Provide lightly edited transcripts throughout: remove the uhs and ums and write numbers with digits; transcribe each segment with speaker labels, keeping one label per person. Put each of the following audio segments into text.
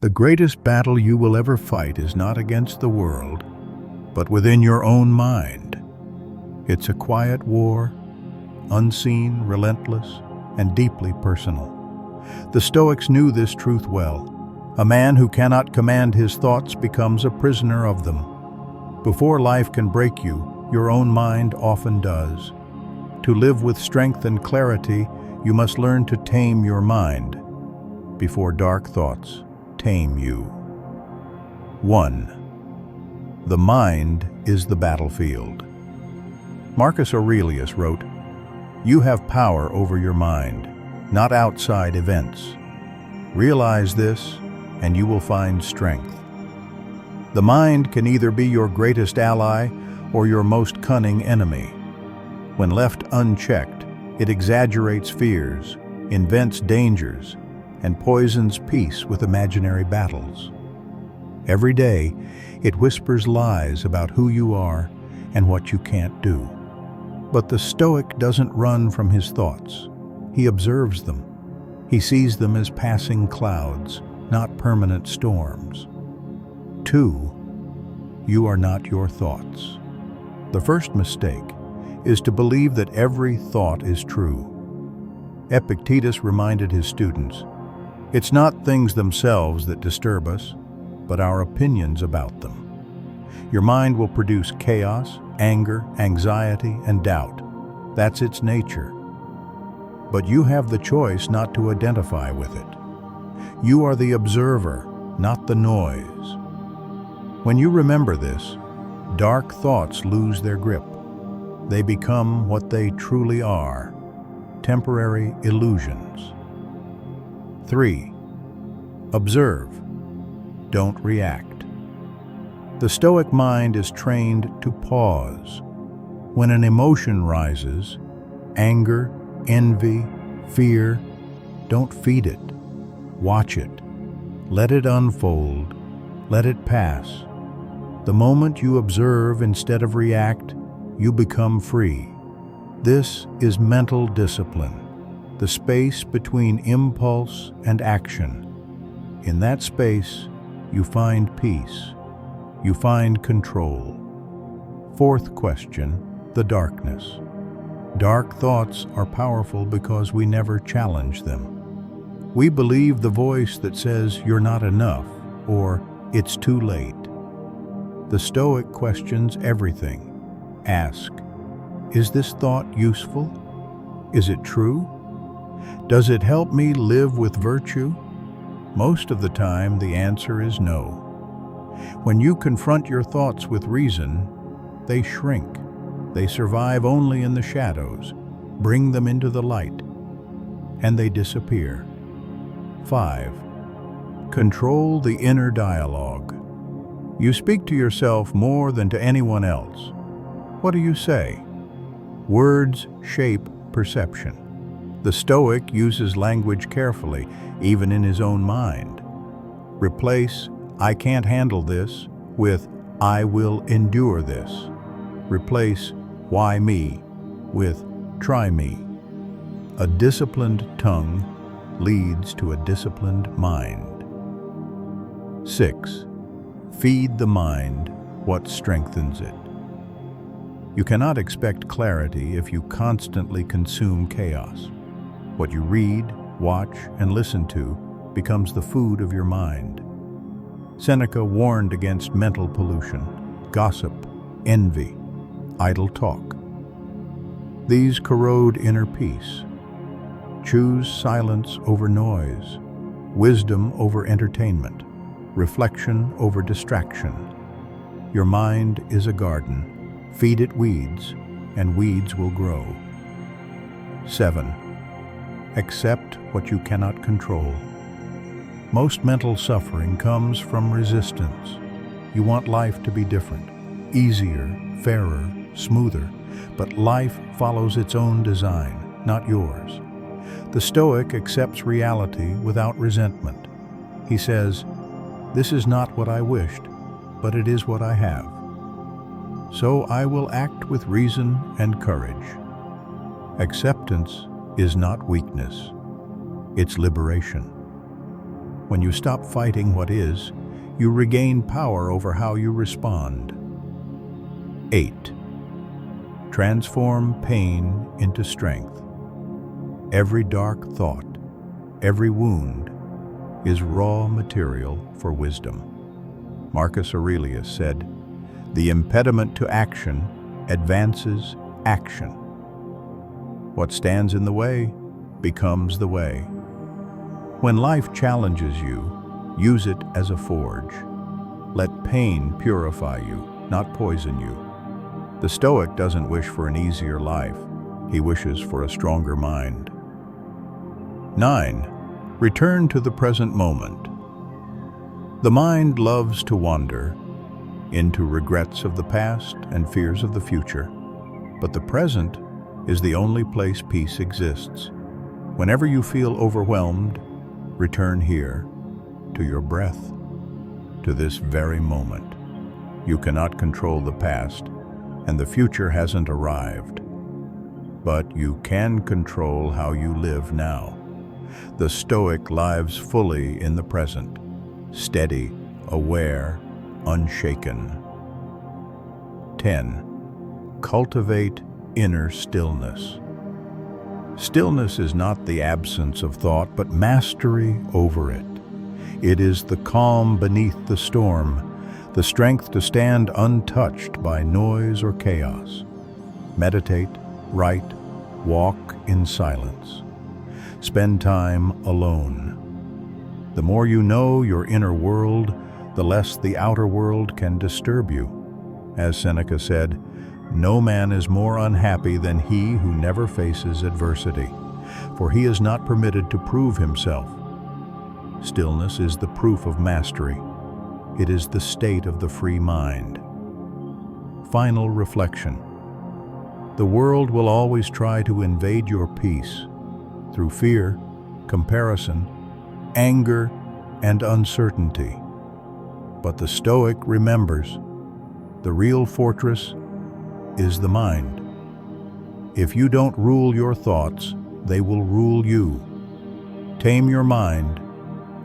Speaker 1: The greatest battle you will ever fight is not against the world, but within your own mind. It's a quiet war, unseen, relentless, and deeply personal. The Stoics knew this truth well. A man who cannot command his thoughts becomes a prisoner of them. Before life can break you, your own mind often does. To live with strength and clarity, you must learn to tame your mind before dark thoughts tame you. 1. The mind is the battlefield. Marcus Aurelius wrote, "You have power over your mind, not outside events. Realize this, and you will find strength." The mind can either be your greatest ally or your most cunning enemy. When left unchecked, it exaggerates fears, invents dangers, and poisons peace with imaginary battles. Every day, it whispers lies about who you are and what you can't do. But the Stoic doesn't run from his thoughts. He observes them. He sees them as passing clouds, not permanent storms. 2. You are not your thoughts. The first mistake is to believe that every thought is true. Epictetus reminded his students, "It's not things themselves that disturb us, but our opinions about them." Your mind will produce chaos, anger, anxiety, and doubt. That's its nature. But you have the choice not to identify with it. You are the observer, not the noise. When you remember this, dark thoughts lose their grip. They become what they truly are, temporary illusions. 3. Observe. Don't react. The Stoic mind is trained to pause. When an emotion rises, anger, envy, fear, don't feed it. Watch it. Let it unfold. Let it pass. The moment you observe instead of react, you become free. This is mental discipline, the space between impulse and action. In that space, you find peace. You find control. 4th question, the darkness. Dark thoughts are powerful because we never challenge them. We believe the voice that says you're not enough or it's too late. The Stoic questions everything. Ask, is this thought useful? Is it true? Does it help me live with virtue? Most of the time, the answer is no. When you confront your thoughts with reason, they shrink. They survive only in the shadows. Bring them into the light, and they disappear. 5. Control the inner dialogue. You speak to yourself more than to anyone else. What do you say? Words shape perception. The Stoic uses language carefully, even in his own mind. Replace "I can't handle this" with "I will endure this." Replace "why me" with "try me." A disciplined tongue leads to a disciplined mind. 6. Feed the mind what strengthens it. You cannot expect clarity if you constantly consume chaos. What you read, watch, and listen to becomes the food of your mind. Seneca warned against mental pollution, gossip, envy, idle talk. These corrode inner peace. Choose silence over noise, wisdom over entertainment, reflection over distraction. Your mind is a garden. Feed it weeds, and weeds will grow. 7. Accept what you cannot control. Most mental suffering comes from resistance. You want life to be different, easier, fairer, smoother, but life follows its own design, not yours. The Stoic accepts reality without resentment. He says, "This is not what I wished, but it is what I have. So I will act with reason and courage." Acceptance is not weakness, it's liberation. When you stop fighting what is, you regain power over how you respond. 8. Transform pain into strength. Every dark thought, every wound, is raw material for wisdom. Marcus Aurelius said, "The impediment to action advances action. What stands in the way becomes the way." When life challenges you, use it as a forge. Let pain purify you, not poison you. The Stoic doesn't wish for an easier life. He wishes for a stronger mind. 9. Return to the present moment. The mind loves to wander into regrets of the past and fears of the future, but the present is the only place peace exists. Whenever you feel overwhelmed, return here, to your breath, to this very moment. You cannot control the past, and the future hasn't arrived. But you can control how you live now. The Stoic lives fully in the present, steady, aware, unshaken. 10. Cultivate inner stillness. Stillness is not the absence of thought, but mastery over it. It is the calm beneath the storm, the strength to stand untouched by noise or chaos. Meditate, write, walk in silence. Spend time alone. The more you know your inner world, the less the outer world can disturb you. As Seneca said, "No man is more unhappy than he who never faces adversity, for he is not permitted to prove himself." Stillness is the proof of mastery. It is the state of the free mind. Final reflection. The world will always try to invade your peace through fear, comparison, anger, and uncertainty. But the Stoic remembers, the real fortress is the mind. If you don't rule your thoughts, they will rule you. Tame your mind,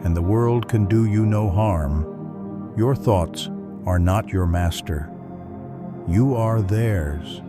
Speaker 1: and the world can do you no harm. Your thoughts are not your master. You are theirs.